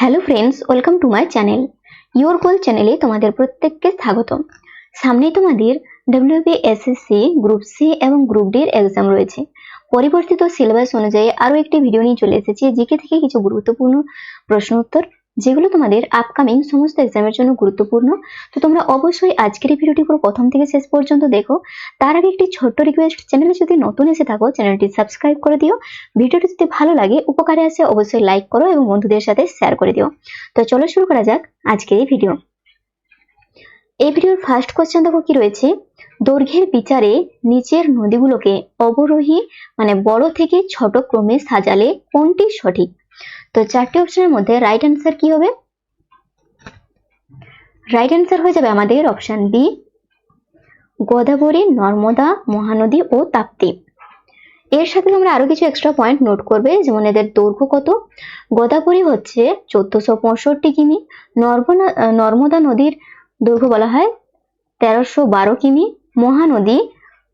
Hello friends, welcome to my channel. Your গোল চ্যানেলে তোমাদের প্রত্যেককে স্বাগত। সামনেই তোমাদের WBSSC গ্রুপ সি এবং গ্রুপ ডি এর এক্সাম রয়েছে। পরিবর্তিত সিলেবাস অনুযায়ী আরো একটি ভিডিও নিয়ে চলে এসেছি, জিকে থেকে কিছু গুরুত্বপূর্ণ প্রশ্ন উত্তর, যেগুলো তোমাদের আপকামিং সমস্ত এক্সামের জন্য গুরুত্বপূর্ণ। তো তোমরা অবশ্যই আজকের এই ভিডিওটি পুরো প্রথম থেকে শেষ পর্যন্ত দেখো। তার আগে একটি ছোট্ট রিকোয়েস্ট, চ্যানেলে যদি নতুন এসে থাকো চ্যানেলটি সাবস্ক্রাইব করে দিও। ভিডিওটি যদি ভালো লাগে, উপকারে আসে, অবশ্যই লাইক করো এবং বন্ধুদের সাথে শেয়ার করে দিও। তো চলো শুরু করা যাক আজকের এই ভিডিও। এই ভিডিওর ফার্স্ট কোশ্চেন দেখো কি রয়েছে, দৈর্ঘ্যের বিচারে নিচের নদীগুলোকে অবরোহী মানে বড় থেকে ছোট ক্রমে সাজালে কোনটি সঠিক? তো চারটি অপশনের মধ্যে রাইট অ্যান্সার কি হবে? রাইট অ্যান্সার হয়ে যাবে আমাদের অপশন বি, গোদাবরী, নর্মদা, মহানদী ও তাপ্তি। এর সাথে তোমরা আরো কিছু এক্সট্রা পয়েন্ট নোট করবে, যেমন এদের দৈর্ঘ্য কত। গোদাবরী হচ্ছে 1465 কিমি, নর্মদা নদীর দৈর্ঘ্য বলা হয় 1312 কিমি, মহানদী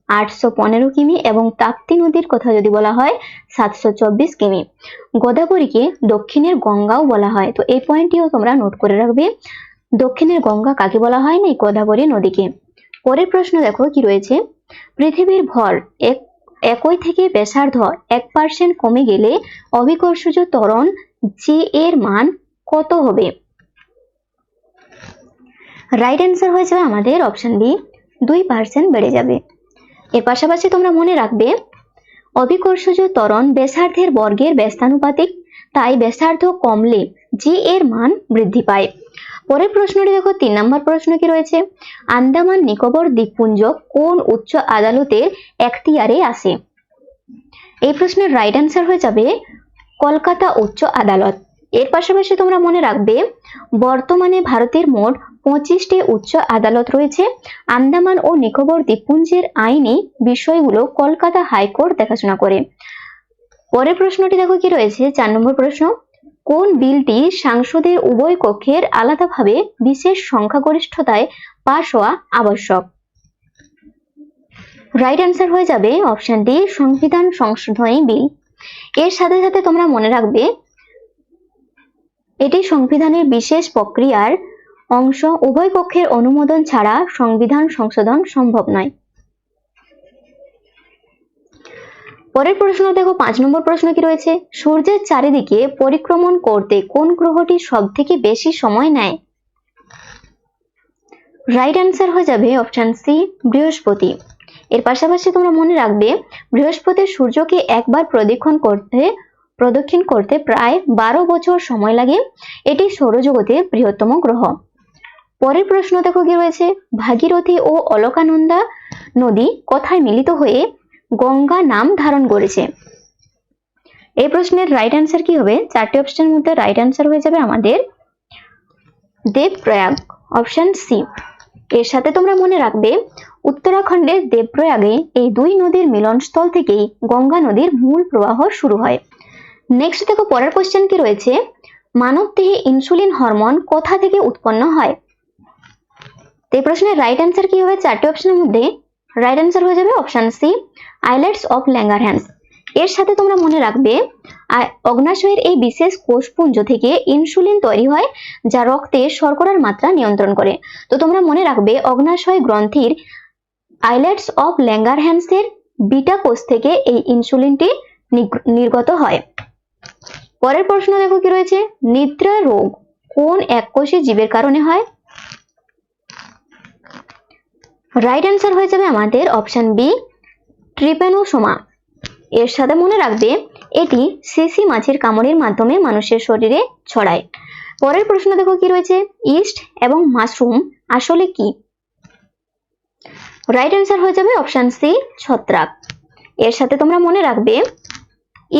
815 কিমি এবং তাপ্তি নদীর কথা যদি বলা হয় 724 কিমি। গোদাবরীকে দক্ষিণের গঙ্গাও বলা হয়, তো এই পয়েন্টটিও তোমরা নোট করে রাখবে। দক্ষিণের গঙ্গা কাকে বলা হয় না, গোদাবরী নদীকে। পরের প্রশ্ন দেখো কি রয়েছে, পৃথিবীর ভর একই থেকে ব্যাসার্ধ 1% কমে গেলে অভিকর্ষজ ত্বরণ জি এর মান কত হবে? রাইট অ্যান্সার হয়ে যাবে আমাদের অপশন বি, 2% বেড়ে যাবে। এর পাশাপাশি তোমরা মনে রাখবে, অভিকর্ষজ ত্বরণ ব্যাসার্ধের বর্গের ব্যস্তানুপাতিক, তাই ব্যাসার্ধ কমলে জি এর মান বৃদ্ধি পায়। পরের প্রশ্নটি দেখো, 3 নম্বর প্রশ্ন কি রয়েছে, আন্দামান নিকোবর দ্বীপপুঞ্জ কোন উচ্চ আদালতের এখতিয়ারে আসে? এই প্রশ্নের রাইট অ্যান্সার হয়ে যাবে কলকাতা উচ্চ আদালত। এর পাশাপাশি তোমরা মনে রাখবে, বর্তমানে ভারতের মোট 25টি উচ্চ আদালত রয়েছে। আন্দামান ও নিকোবর দ্বীপপুঞ্জের আইনি বিষয়গুলো কলকাতা হাইকোর্ট দেখাশোনা করে। পরের প্রশ্নটি দেখো কি রয়েছে, 4 নম্বর প্রশ্ন, কোন বিলটি সাংসদের উভয় কক্ষের আলাদাভাবে বিশেষ সংখ্যাগরিষ্ঠতায় পাশ হওয়া আবশ্যক? রাইট অ্যান্সার হয়ে যাবে অপশন ডি, সংবিধান সংশোধনী বিল। এর সাথে সাথে তোমরা মনে রাখবে, এটি সংবিধানের বিশেষ প্রক্রিয়ার অংশ, উভয় পক্ষের অনুমোদন ছাড়া সংবিধান সংশোধন সম্ভব নয়। পরের প্রশ্ন দেখো, 5 নম্বর প্রশ্ন কি রয়েছে, সূর্যের চারিদিকে পরিক্রমণ করতে কোন গ্রহটি সব থেকে বেশি সময় নেয়? রাইট অ্যান্সার হয়ে যাবে অপশন সি, বৃহস্পতি। এর পাশাপাশি তোমরা মনে রাখবে, বৃহস্পতির সূর্যকে একবার প্রদক্ষিণ করতে প্রায় 12 বছর সময় লাগে। এটি সৌরজগতের বৃহত্তম গ্রহ। পরের প্রশ্ন দেখো কি রয়েছে, ভাগীরথী ও অলকানন্দা নদী কোথায় মিলিত হয়ে গঙ্গা নাম ধারণ করেছে? এই প্রশ্নের রাইট অ্যান্সার কি হবে? চারটি অপশনের মধ্যে রাইট অ্যান্সার হয়ে যাবে আমাদের দেবপ্রয়াগ, অপশন সি। এর সাথে তোমরা মনে রাখবে, উত্তরাখণ্ডের দেবপ্রয়াগে এই দুই নদীর মিলনস্থল থেকেই গঙ্গা নদীর মূল প্রবাহ শুরু হয়। নেক্সট দেখো, পরের কোশ্চেন কি রয়েছে, মানব দেহে ইনসুলিন হরমোন কোথা থেকে উৎপন্ন হয়? এই প্রশ্নের রাইট অ্যান্সার কি হবে? চারটি অপশনের মধ্যে রাইট অ্যান্সার হয়ে যাবে option C, islets of Langerhans. এর সাথে তোমরা মনে রাখবে, অগ্নাশয়ের এই বিশেষ কোষপুঞ্জ থেকে ইনসুলিন তৈরি হয়, যা রক্তে শর্করার মাত্রা নিয়ন্ত্রণ করে। তো তোমরা মনে রাখবে, অগ্নাশয় গ্রন্থির আইলেটস অফ ল্যাঙ্গারহ্যান্সের বিটা কোষ থেকে এই ইনসুলিনটি নির্গত হয়। পরের প্রশ্ন দেখো কি রয়েছে, নিদ্রা রোগ কোন এককোষী জীবের কারণে হয়? রাইট অ্যান্সার হয়ে যাবে আমাদের অপশন বি, ট্রিপ্যানোসোমা। এর সাথে মনে রাখবে, এটি সিসি মাছির কামড়ের মাধ্যমে মানুষের শরীরে ছড়ায়। পরের প্রশ্ন দেখো কি রয়েছে, ইস্ট এবং মাশরুম আসলে কি? রাইট অ্যান্সার হয়ে যাবে অপশন সি, ছত্রাক। এর সাথে তোমরা মনে রাখবে,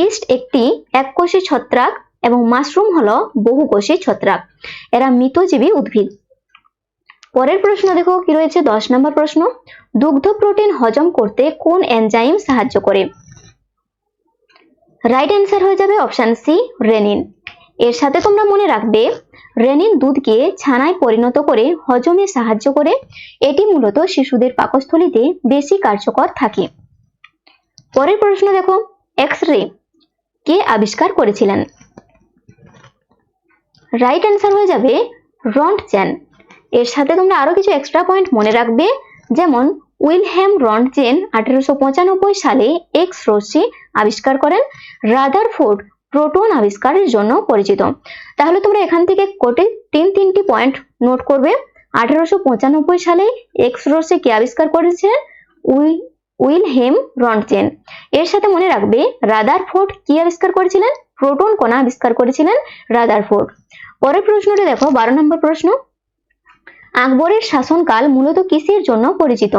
ইস্ট একটি এককোষী ছত্রাক এবং মাশরুম হলো বহুকোষী ছত্রাক। এরা মৃতজীবী উদ্ভিদ। পরের প্রশ্ন দেখো কি রয়েছে, 10 নম্বর প্রশ্ন, দুগ্ধ প্রোটিন হজম করতে কোন এনজাইম সাহায্য করে? রাইট অ্যান্সার হয়ে যাবে অপশন সি, রেনিন। এর সাথে তোমরা মনে রাখবে, রেনিন দুধকে ছানায় পরিণত করে হজমে সাহায্য করে। এটি মূলত শিশুদের পাকস্থলীতে বেশি কার্যকর থাকে। পরের প্রশ্ন দেখো, এক্স রে কে আবিষ্কার করেছিলেন? রাইট অ্যান্সার হয়ে যাবে রন্টজেন। এর সাথে তোমরা আরো কিছু এক্সট্রা পয়েন্ট মনে রাখবে, যেমন উইলহেম রন্টজেন 1895 সালে এক্স রশ্মি আবিষ্কার করেন। রাদারফোর্ড প্রোটন আবিষ্কারের জন্য পরিচিত। তাহলে তোমরা এখান থেকে কোটে তিনটি পয়েন্ট নোট করবে। 1895 সালে এক্স রশ্মি কে আবিষ্কার করেছিলেন? Wilhelm Röntgen. এর সাথে মনে রাখবে রাদারফোর্ড কি আবিষ্কার করেছিলেন? প্রোটন কণা আবিষ্কার করেছিলেন রাদারফোর্ড। পরের প্রশ্নটি দেখো, 12 নম্বর প্রশ্ন। আকবরের শাসনকাল মূলত কিসের জন্য পরিচিত?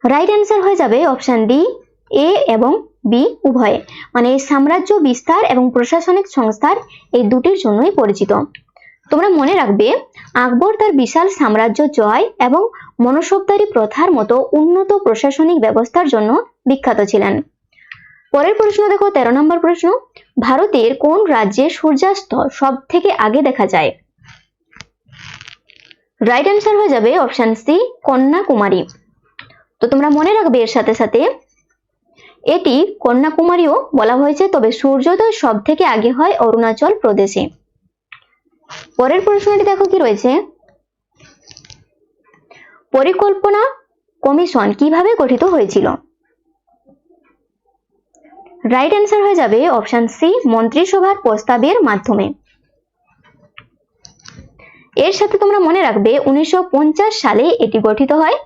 রাইট অ্যান্সার হয়ে যাবে অপশন ডি, এ এবং বি উভয়ে, মানে সাম্রাজ্য বিস্তার এবং প্রশাসনিক সংস্থার এই দুটির জন্যই পরিচিত। তোমরা মনে রাখবে আকবর তার বিশাল সাম্রাজ্য জয় এবং মনসবদারি প্রথার মতো উন্নত প্রশাসনিক ব্যবস্থার জন্য বিখ্যাত ছিলেন। পরের প্রশ্ন দেখো, 13 নম্বর প্রশ্ন। ভারতের কোন রাজ্যে সূর্যাস্ত সব থেকে আগে দেখা যায়? রাইট অ্যান্সার হয়ে যাবে অপশন সি, কন্যাকুমারী। তো তোমরা মনে রাখবে এর সাথে সাথে এটি কন্যাকুমারীও বলা হয়েছে, তবে সূর্যোদয় সব থেকে আগে হয় অরুণাচল প্রদেশে। পরের প্রশ্নটি দেখো কি রয়েছে, পরিকল্পনা কমিশন কিভাবে গঠিত হয়েছিল? রাইট অ্যান্সার হয়ে যাবে অপশন সি, মন্ত্রিসভার প্রস্তাবের মাধ্যমে। এর সাথে তোমরা মনে রাখবে 1950 সালে এটি গঠিত হয়।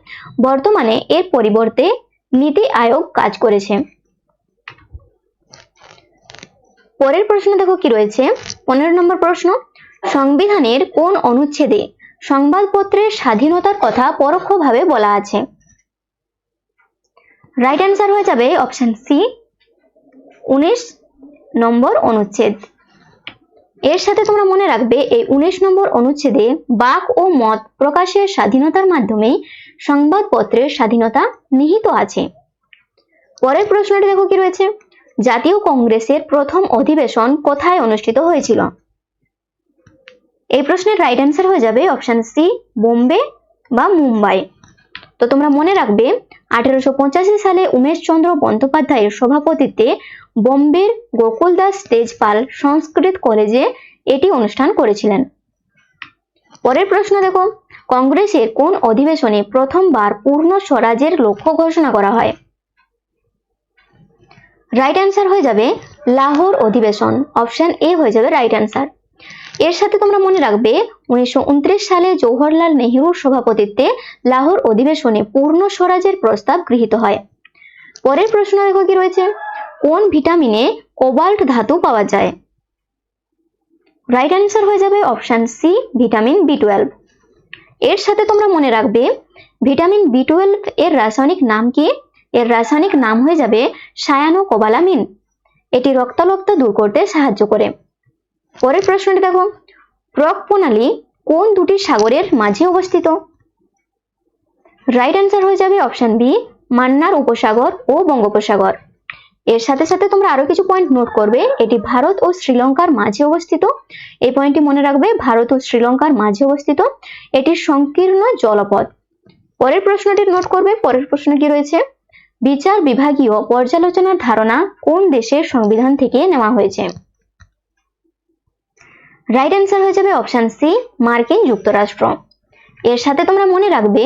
বর্তমানে এর পরিবর্তে নীতি আয়োগ কাজ করেছে। পরের প্রশ্ন দেখো কি রয়েছে, 15 নম্বর প্রশ্ন। সংবিধানের কোন অনুচ্ছেদে সংবাদপত্রের স্বাধীনতার কথা পরোক্ষভাবে বলা আছে? রাইট অ্যান্সার হয়ে যাবে অপশন সি, 19 নম্বর অনুচ্ছেদ। এর সাথে তোমরা মনে রাখবে এই 19 নম্বর অনুচ্ছেদে বাক ও মত প্রকাশের স্বাধীনতার মাধ্যমে সংবাদপত্রের স্বাধীনতা নিহিত আছে। পরের প্রশ্নটি দেখো কি রয়েছে, জাতীয় কংগ্রেসের প্রথম অধিবেশন কোথায় অনুষ্ঠিত হয়েছিল? এই প্রশ্নের রাইট অ্যান্সার হয়ে যাবে অপশন সি, বোম্বে বা মুম্বাই। তো তোমরা মনে রাখবে 1885 সালে উমেশচন্দ্র বন্দ্যোপাধ্যায়ের সভাপতিত্বে বোম্বের গোকুলদাস তেজপাল সংস্কৃত কলেজে এটি অনুষ্ঠান করেছিলেন। পরের প্রশ্ন দেখো, কংগ্রেসের কোন অধিবেশনে প্রথমবার পূর্ণ স্বরাজের লক্ষ্য ঘোষণা করা হয়? রাইট অ্যান্সার হয়ে যাবে লাহোর অধিবেশন। অপশন এ হয়ে যাবে রাইট অ্যান্সার। এর সাথে তোমরা মনে রাখবে 1929 সালে জওহরলাল নেহরুর সভাপতিত্বে লাহোর অধিবেশনে পূর্ণ স্বরাজের প্রস্তাব গৃহীত হয়। পরের প্রশ্ন দেখো কি রয়েছে, কোন ভিটামিনে কোবাল্ট ধাতু পাওয়া যায়? রাইট অ্যান্সার হয়ে যাবে অপশন সি, ভিটামিন বি12। এর সাথে তোমরা মনে রাখবে ভিটামিন বি12 এর রাসায়নিক নাম কি? এর রাসায়নিক নাম হয়ে যাবে সায়ানোকোবালামিন। এটি রক্তাল্পতা দূর করতে সাহায্য করে। পরের প্রশ্নটি দেখো, প্রক প্রণালী কোন দুটি সাগরের মাঝে অবস্থিত? রাইট অ্যান্সার হয়ে যাবে অপশন বি, মান্নার উপসাগর ও বঙ্গোপসাগর। এর সাথে সাথে তোমরা আরো কিছু পয়েন্ট নোট করবে, এটি ভারত ও শ্রীলঙ্কার মাঝে অবস্থিত। এই পয়েন্টটি মনে রাখবে, ভারত ও শ্রীলঙ্কার মাঝে অবস্থিত। এটি সংকীর্ণ জলপথ। পরের প্রশ্নটি নোট করবে। পরের প্রশ্ন কি রয়েছে, বিচার বিভাগীয় পর্যালোচনার ধারণা কোন দেশের সংবিধান থেকে নেওয়া হয়েছে? রাইট অ্যান্সার হয়ে যাবে অপশন সি, মার্কিন যুক্তরাষ্ট্র। এর সাথে তোমরা মনে রাখবে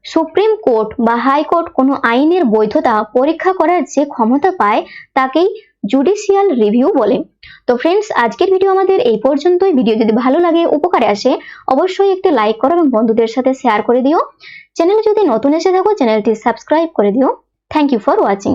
সুপ্রিম কোর্ট বা হাইকোর্ট কোনো আইনের বৈধতা পরীক্ষা করার যে ক্ষমতা পায় তাকেই জুডিশিয়াল রিভিউ বলে। তো ফ্রেন্ডস, আজকের ভিডিও আমাদের এই পর্যন্তই। ভিডিও যদি ভালো লাগে, উপকারে আসে, অবশ্যই একটি লাইক করো এবং বন্ধুদের সাথে শেয়ার করে দিও। চ্যানেলে যদি নতুন এসে থাকো চ্যানেলটি সাবস্ক্রাইব করে দিও। Thank you for watching.